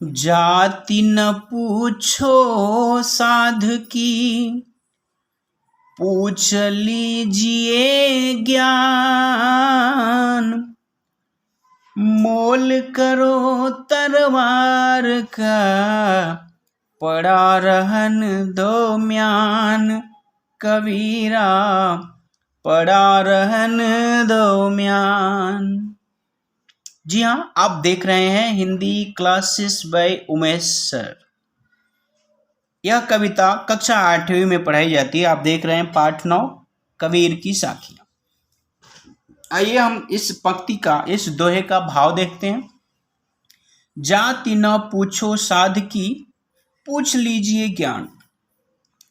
जाति न पूछो साध की, पूछ लीजिए ज्ञान। मोल करो तलवार का, पड़ा रहन दो म्यान। कबीरा पड़ा रहन दो म्यान। जी हाँ, आप देख रहे हैं Hindi classes bye Umesh sir. यह कविता कक्षा 8वीं में पढ़ाई जाती है। आप देख रहे हैं पाठ 9 कबीर की साखियां। आइए हम इस पंक्ति का, इस दोहे का भाव देखते हैं। जाति न पूछो साध की, पूछ लीजिए ज्ञान।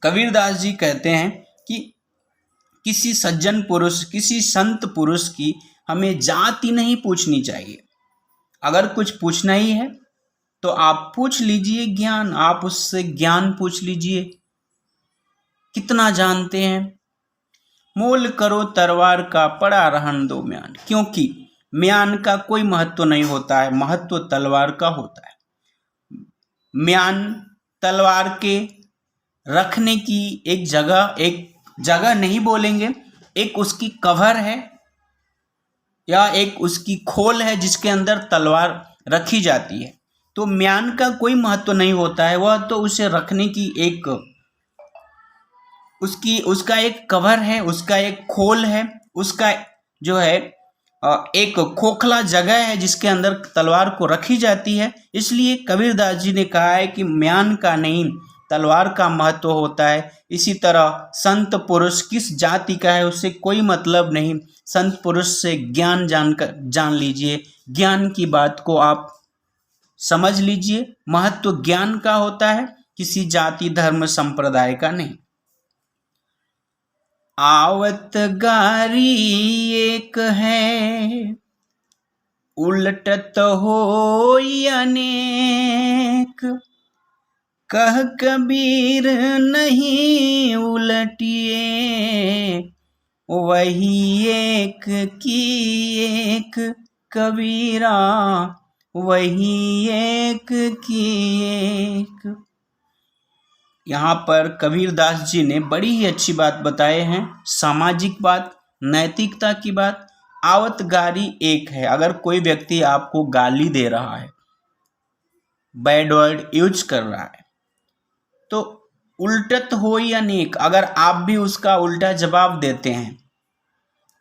कबीरदास जी कहते हैं कि किसी सज्जन पुरुष, किसी संत पुरुष की हमें जाति नहीं पूछनी चाहिए। अगर कुछ पूछना ही है तो आप पूछ लीजिए ज्ञान। आप उससे ज्ञान पूछ लीजिए, कितना जानते हैं। मोल करो तलवार का, पड़ा रहन दो म्यान। क्योंकि म्यान का कोई महत्व नहीं होता है, महत्व तलवार का होता है। म्यान तलवार के रखने की एक जगह नहीं बोलेंगे, एक उसकी कवर है या एक उसकी खोल है जिसके अंदर तलवार रखी जाती है। तो म्यान का कोई महत्व नहीं होता है, वह तो उसे रखने की एक उसका एक कवर है, उसका एक खोल है, उसका जो है एक खोखला जगह है जिसके अंदर तलवार को रखी जाती है। इसलिए कबीरदास जी ने कहा है कि म्यान का नहीं, तलवार का महत्व होता है। इसी तरह संत पुरुष किस जाति का है उससे कोई मतलब नहीं। संत पुरुष से ज्ञान जान लीजिए, ज्ञान की बात को आप समझ लीजिए। महत्व ज्ञान का होता है, किसी जाति धर्म संप्रदाय का नहीं। आवत गारी एक है, उलटत होई अनेक। कह कबीर नहीं उलटिए, वही एक की एक। कबीरा वही एक की एक। यहाँ पर कबीरदास जी ने बड़ी ही अच्छी बात बताए हैं, सामाजिक बात, नैतिकता की बात। आवत गारी एक है। अगर कोई व्यक्ति आपको गाली दे रहा है, बैड वर्ड यूज कर रहा है, तो उल्टत हो या नेक, अगर आप भी उसका उल्टा जवाब देते हैं,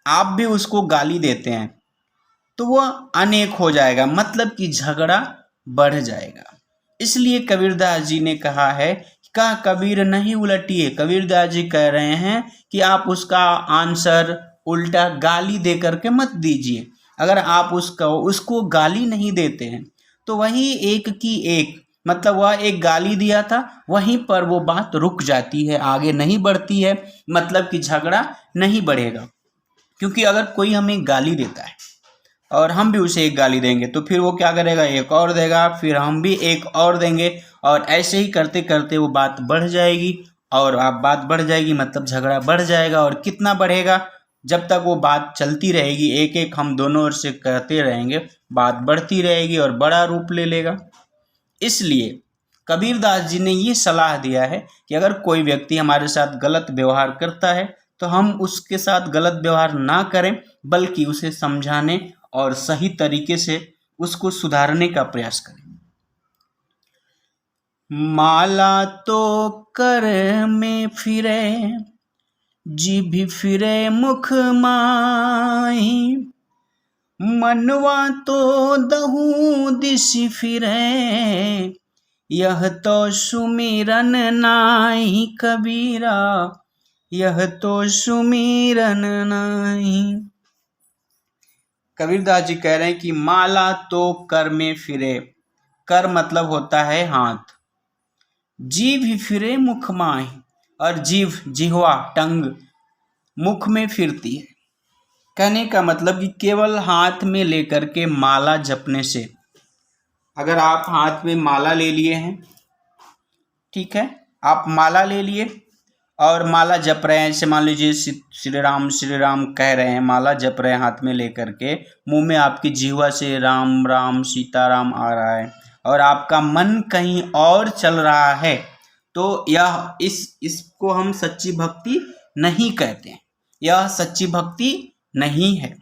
आप भी उसको गाली देते हैं, तो वह अनेक हो जाएगा, मतलब कि झगड़ा बढ़ जाएगा। इसलिए कबीरदास जी ने कहा है, कहा कबीर नहीं उलटिए। कबीरदास जी कह रहे हैं कि आप उसका आंसर उल्टा गाली दे करके मत दीजिए। अगर आप उसको गाली नहीं देते हैं तो वही एक की एक, मतलब वह एक गाली दिया था, वहीं पर वो बात रुक जाती है, आगे नहीं बढ़ती है, मतलब कि झगड़ा नहीं बढ़ेगा। क्योंकि अगर कोई हमें गाली देता है और हम भी उसे एक गाली देंगे तो फिर वो क्या करेगा, एक और देगा, फिर हम भी एक और देंगे, और ऐसे ही करते करते वो बात बढ़ जाएगी। और आप बात बढ़ जाएगी मतलब झगड़ा बढ़ जाएगा। और कितना बढ़ेगा, जब तक वो बात चलती रहेगी, एक एक हम दोनों ओर से कहते रहेंगे, बात बढ़ती रहेगी और बड़ा रूप ले लेगा। इसलिए कबीरदास जी ने ये सलाह दिया है कि अगर कोई व्यक्ति हमारे साथ गलत व्यवहार करता है तो हम उसके साथ गलत व्यवहार ना करें, बल्कि उसे समझाने और सही तरीके से उसको सुधारने का प्रयास करें। माला तो कर में फिरे, जीभ फिरे मुख माही। मनवा तो दहू दिश फिरे, यह तो सुमिरन नाही। कबीरा यह तो सुमिरन नाही। कबीरदास जी कह रहे हैं कि माला तो कर में फिरे। कर मतलब होता है हाथ। जीभ फिरे मुख माही, और जीभ जिह्वा टंग मुख में फिरती है। कहने का मतलब कि केवल हाथ में लेकर के माला जपने से, अगर आप हाथ में माला ले लिए हैं, ठीक है, आप माला ले लिए और माला जप रहे हैं, जैसे मान लीजिए श्री राम कह रहे हैं, माला जप रहे हैं हाथ में लेकर के, मुंह में आपकी जिह्वा से राम राम सीताराम आ रहा है, और आपका मन कहीं और चल रहा है तो यह इसको हम सच्ची भक्ति नहीं कहते हैं, यह सच्ची भक्ति नहीं है।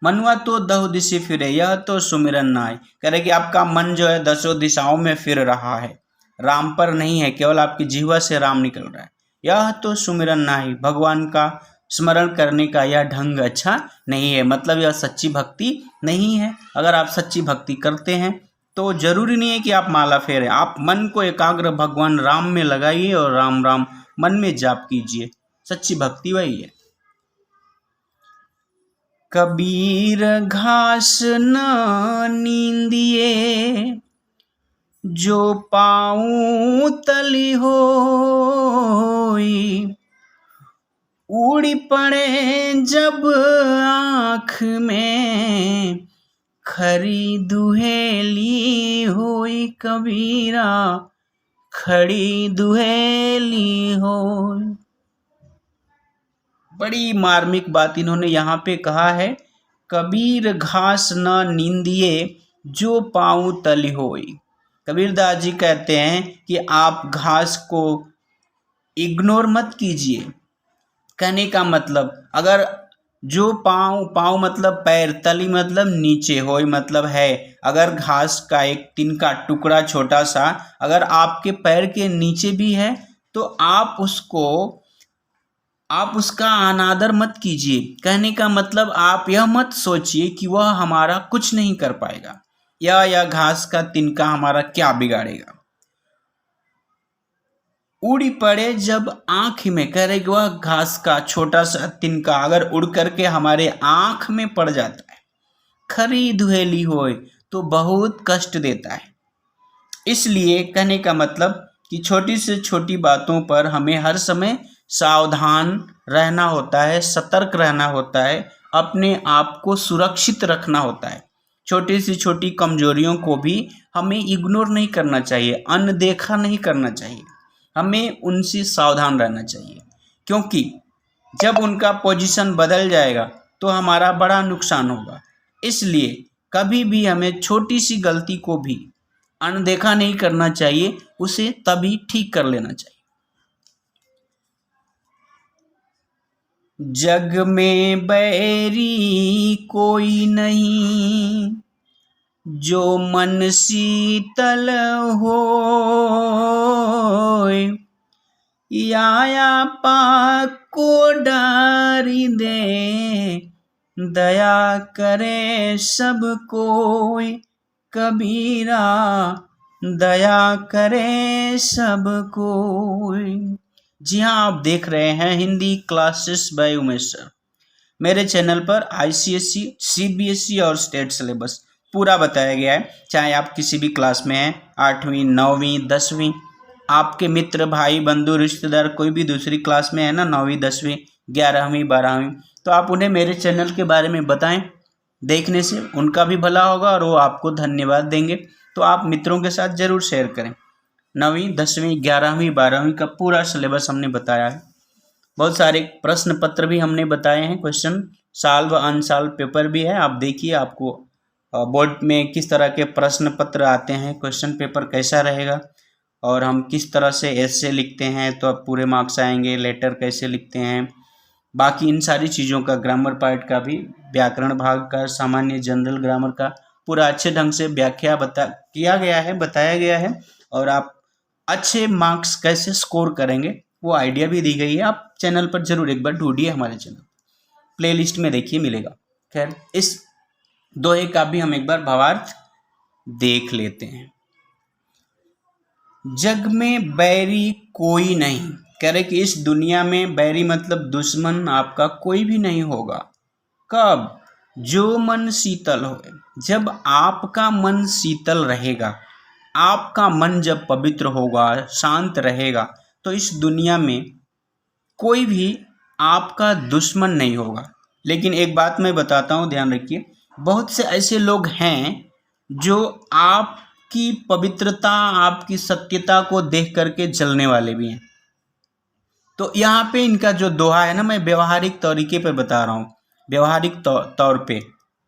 मनुआ तो दह दिशे फिरे, यह तो सुमिरन ना है। कह रहे कि आपका मन जो है दसों दिशाओं में फिर रहा है, राम पर नहीं है, केवल आपकी जीवा से राम निकल रहा है। यह तो सुमिरन ना है, भगवान का स्मरण करने का यह ढंग अच्छा नहीं है, मतलब यह सच्ची भक्ति नहीं है। अगर आप सच्ची भक्ति करते हैं तो जरूरी नहीं है कि आप माला फेरें, आप मन को एकाग्र भगवान राम में लगाइए और राम राम मन में जाप कीजिए, सच्ची भक्ति वही है। कबीर घास न नींदिए, जो पाऊं तली होई, उड़ी पड़े जब आँख में, खरी दुहेली होई कबीरा, खड़ी दुहेली होई। बड़ी मार्मिक बात इन्होंने यहाँ पे कहा है, कबीर घास न नींदिए, जो पाऊं तली होई। कबीरदास जी कहते हैं कि आप घास को इग्नोर मत कीजिए। कहने का मतलब, अगर जो पाँव मतलब पैर, तली मतलब नीचे, होई मतलब है, अगर घास का एक तिनका टुकड़ा छोटा सा अगर आपके पैर के नीचे भी है तो आप उसका अनादर मत कीजिए। कहने का मतलब आप यह मत सोचिए कि वह हमारा कुछ नहीं कर पाएगा, या घास का तिनका हमारा क्या बिगाड़ेगा। उड़ी पड़े जब आँख में, कह रहे कि वह घास का छोटा सा तिनका अगर उड़ करके हमारे आँख में पड़ जाता है, खरी दुहेली होए, तो बहुत कष्ट देता है। इसलिए कहने का मतलब कि छोटी से छोटी बातों पर हमें हर समय सावधान रहना होता है, सतर्क रहना होता है, अपने आप को सुरक्षित रखना होता है। छोटी से छोटी कमजोरियों को भी हमें इग्नोर नहीं करना चाहिए, अनदेखा नहीं करना चाहिए, हमें उनसे सावधान रहना चाहिए, क्योंकि जब उनका पोजीशन बदल जाएगा तो हमारा बड़ा नुकसान होगा। इसलिए कभी भी हमें छोटी सी गलती को भी अनदेखा नहीं करना चाहिए, उसे तभी ठीक कर लेना चाहिए। जग में बैरी कोई नहीं, जो मन शीतल होय, या पाक को डारी दे, दया करे सब कोई, कबीरा दया करे सब कोई। जी हाँ, आप देख रहे हैं Hindi classes bye Umesh sir. मेरे चैनल पर ICSE, CBSE और स्टेट सिलेबस पूरा बताया गया है, चाहे आप किसी भी क्लास में हैं, 8वीं 9वीं 10वीं, आपके मित्र भाई बंधु रिश्तेदार कोई भी दूसरी क्लास में है ना, 9वीं 10वीं 11वीं 12वीं, तो आप उन्हें मेरे चैनल के बारे में बताएं, देखने से उनका भी भला होगा और वो आपको धन्यवाद देंगे। तो आप मित्रों के साथ ज़रूर शेयर करें। 9वीं 10वीं 11वीं 12वीं का पूरा सिलेबस हमने बताया है, बहुत सारे प्रश्न पत्र भी हमने बताए हैं, क्वेश्चन सॉल्व अनसॉल्व पेपर भी है, आप देखिए आपको बोर्ड में किस तरह के प्रश्न पत्र आते हैं, क्वेश्चन पेपर कैसा रहेगा, और हम किस तरह से ऐसे लिखते हैं तो अब पूरे मार्क्स आएंगे, लेटर कैसे लिखते हैं, बाकी इन सारी चीज़ों का, ग्रामर पार्ट का भी, व्याकरण भाग का, सामान्य जनरल ग्रामर का पूरा अच्छे ढंग से व्याख्या बताया गया है, और आप अच्छे मार्क्स कैसे स्कोर करेंगे वो आइडिया भी दी गई है। आप चैनल पर जरूर एक बार ढूंढिए, हमारे चैनल प्लेलिस्ट में देखिए, मिलेगा। खैर, इस दोहे का भी हम एक बार भावार्थ देख लेते हैं। जग में बैरी कोई नहीं, कह रहे कि इस दुनिया में बैरी मतलब दुश्मन आपका कोई भी नहीं होगा। कब? जो मन शीतल हो, जब आपका मन शीतल रहेगा, आपका मन जब पवित्र होगा, शांत रहेगा, तो इस दुनिया में कोई भी आपका दुश्मन नहीं होगा। लेकिन एक बात मैं बताता हूँ, ध्यान रखिए, बहुत से ऐसे लोग हैं जो आपकी पवित्रता, आपकी सत्यता को देख करके जलने वाले भी हैं। तो यहाँ पे इनका जो दोहा है ना, मैं व्यवहारिक तरीके पर बता रहा हूँ, व्यवहारिक तौर पे,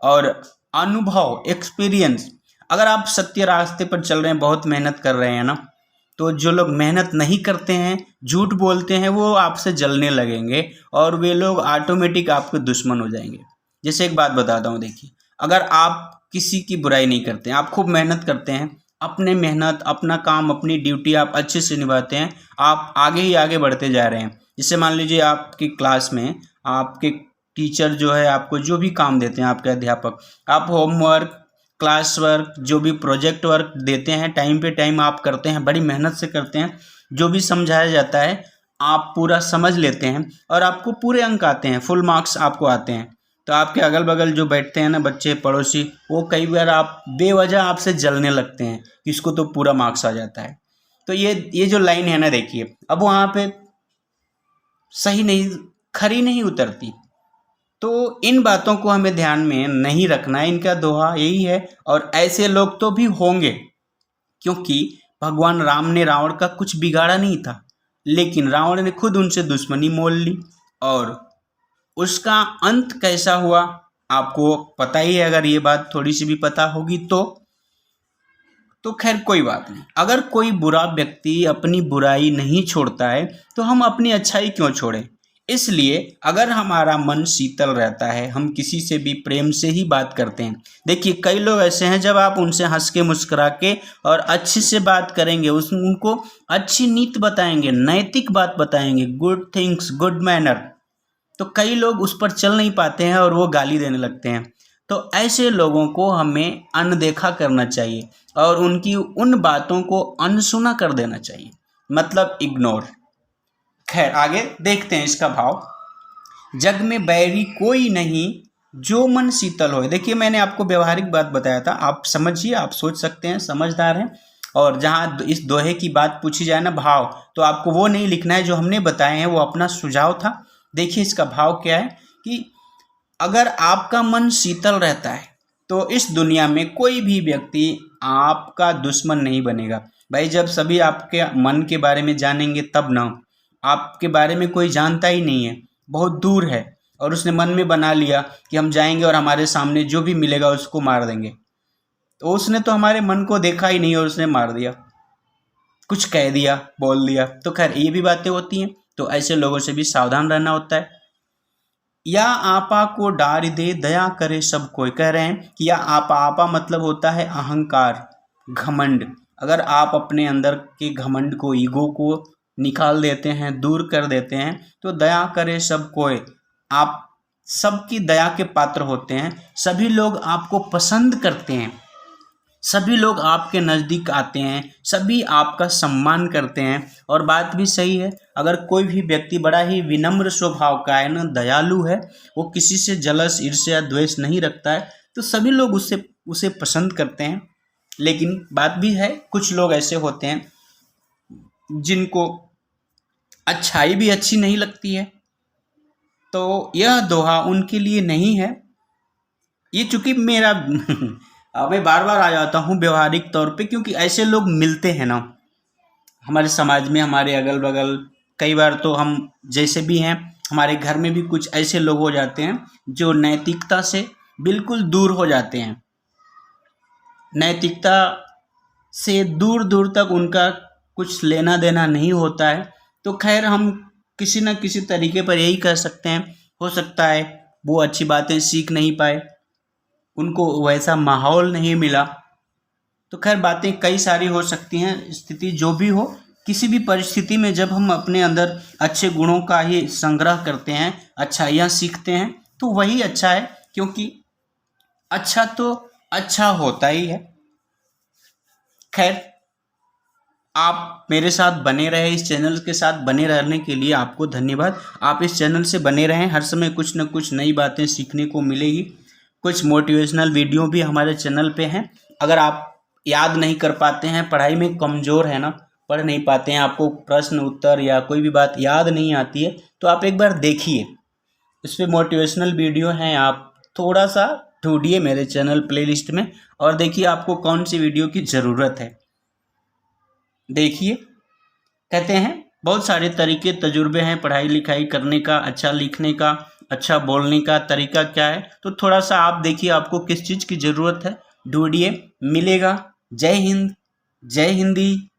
और अनुभव, एक्सपीरियंस, अगर आप सत्य रास्ते पर चल रहे हैं, बहुत मेहनत कर रहे हैं ना, तो जो लोग मेहनत नहीं करते हैं, झूठ बोलते हैं, वो आपसे जलने लगेंगे और वे लोग ऑटोमेटिक आपके दुश्मन हो जाएंगे। जैसे एक बात बताता हूँ, देखिए, अगर आप किसी की बुराई नहीं करते हैं, आप खूब मेहनत करते हैं, अपने मेहनत, अपना काम, अपनी ड्यूटी आप अच्छे से निभाते हैं, आप आगे ही आगे बढ़ते जा रहे हैं। जैसे मान लीजिए आपकी क्लास में आपके टीचर जो है आपको जो भी काम देते हैं, आपके अध्यापक, आप होमवर्क, क्लास वर्क, जो भी प्रोजेक्ट वर्क देते हैं, टाइम पे टाइम आप करते हैं, बड़ी मेहनत से करते हैं, जो भी समझाया जाता है आप पूरा समझ लेते हैं और आपको पूरे अंक आते हैं, फुल मार्क्स आपको आते हैं। तो आपके अगल बगल जो बैठते हैं ना बच्चे, पड़ोसी, वो कई बार आप बेवजह आपसे जलने लगते हैं कि इसको तो पूरा मार्क्स आ जाता है। तो ये जो लाइन है ना, देखिए, अब वहाँ पे सही नहीं, खरी नहीं उतरती। तो इन बातों को हमें ध्यान में नहीं रखना है, इनका दोहा यही है। और ऐसे लोग तो भी होंगे, क्योंकि भगवान राम ने रावण का कुछ बिगाड़ा नहीं था, लेकिन रावण ने खुद उनसे दुश्मनी मोल ली और उसका अंत कैसा हुआ आपको पता ही है। अगर ये बात थोड़ी सी भी पता होगी तो खैर कोई बात नहीं। अगर कोई बुरा व्यक्ति अपनी बुराई नहीं छोड़ता है तो हम अपनी अच्छाई क्यों छोड़ें। इसलिए अगर हमारा मन शीतल रहता है, हम किसी से भी प्रेम से ही बात करते हैं। देखिए, कई लोग ऐसे हैं, जब आप उनसे हंस के मुस्कुरा के और अच्छे से बात करेंगे, उनको अच्छी नीति बताएंगे, नैतिक बात बताएंगे, गुड थिंग्स, गुड मैनर, तो कई लोग उस पर चल नहीं पाते हैं और वो गाली देने लगते हैं। तो ऐसे लोगों को हमें अनदेखा करना चाहिए और उनकी उन बातों को अनसुना कर देना चाहिए, मतलब इग्नोर। खैर, आगे देखते हैं इसका भाव। जग में बैरी कोई नहीं, जो मन शीतल होए। देखिए, मैंने आपको व्यवहारिक बात बताया था, आप समझिए, आप सोच सकते हैं, समझदार हैं। और जहाँ इस दोहे की बात पूछी जाए ना, भाव, तो आपको वो नहीं लिखना है जो हमने बताए हैं, वो अपना सुझाव था। देखिए इसका भाव क्या है कि अगर आपका मन शीतल रहता है तो इस दुनिया में कोई भी व्यक्ति आपका दुश्मन नहीं बनेगा। भाई, जब सभी आपके मन के बारे में जानेंगे तब ना, आपके बारे में कोई जानता ही नहीं है, बहुत दूर है, और उसने मन में बना लिया कि हम जाएंगे और हमारे सामने जो भी मिलेगा उसको मार देंगे, तो उसने तो हमारे मन को देखा ही नहीं और उसने मार दिया, कुछ कह दिया, बोल दिया। तो खैर, ये भी बातें होती हैं, तो ऐसे लोगों से भी सावधान रहना होता है। या आपा को डार दे, दया करे सब कोई। कह रहे हैं कि या आपा मतलब होता है अहंकार, घमंड। अगर आप अपने अंदर के घमंड को, ईगो को निकाल देते हैं, दूर कर देते हैं, तो दया करे सब कोई, आप सबकी दया के पात्र होते हैं। सभी लोग आपको पसंद करते हैं, सभी लोग आपके नज़दीक आते हैं, सभी आपका सम्मान करते हैं। और बात भी सही है, अगर कोई भी व्यक्ति बड़ा ही विनम्र स्वभाव का है ना, दयालु है, वो किसी से जलस, ईर्ष्या, द्वेष नहीं रखता है, तो सभी लोग उसे पसंद करते हैं। लेकिन बात भी है, कुछ लोग ऐसे होते हैं जिनको अच्छाई भी अच्छी नहीं लगती है, तो यह दोहा उनके लिए नहीं है। ये चूंकि मेरा मैं बार बार आ जाता हूँ व्यवहारिक तौर पे, क्योंकि ऐसे लोग मिलते हैं ना हमारे समाज में, हमारे अगल बगल। कई बार तो हम जैसे भी हैं, हमारे घर में भी कुछ ऐसे लोग हो जाते हैं जो नैतिकता से बिल्कुल दूर हो जाते हैं, नैतिकता से दूर दूर तक उनका कुछ लेना देना नहीं होता है। तो खैर, हम किसी न किसी तरीके पर यही कह सकते हैं, हो सकता है वो अच्छी बातें सीख नहीं पाए, उनको वैसा माहौल नहीं मिला। तो खैर, बातें कई सारी हो सकती हैं, स्थिति जो भी हो, किसी भी परिस्थिति में जब हम अपने अंदर अच्छे गुणों का ही संग्रह करते हैं, अच्छाइयाँ सीखते हैं, तो वही अच्छा है, क्योंकि अच्छा तो अच्छा होता ही है। खैर, आप मेरे साथ बने रहे, इस चैनल के साथ बने रहने के लिए आपको धन्यवाद। आप इस चैनल से बने रहें, हर समय कुछ न कुछ नई बातें सीखने को मिलेगी। कुछ मोटिवेशनल वीडियो भी हमारे चैनल पे हैं। अगर आप याद नहीं कर पाते हैं, पढ़ाई में कमज़ोर है ना, पढ़ नहीं पाते हैं, आपको प्रश्न उत्तर या कोई भी बात याद नहीं आती है, तो आप एक बार देखिए, इस पर मोटिवेशनल वीडियो हैं, आप थोड़ा सा ढूंढिए मेरे चैनल प्लेलिस्ट में और देखिए आपको कौन सी वीडियो की ज़रूरत है। देखिए, कहते हैं बहुत सारे तरीके, तजुर्बे हैं पढ़ाई लिखाई करने का, अच्छा लिखने का, अच्छा बोलने का तरीका क्या है, तो थोड़ा सा आप देखिए आपको किस चीज़ की ज़रूरत है, ढूंढिए, मिलेगा। जय हिंद, जय हिंदी।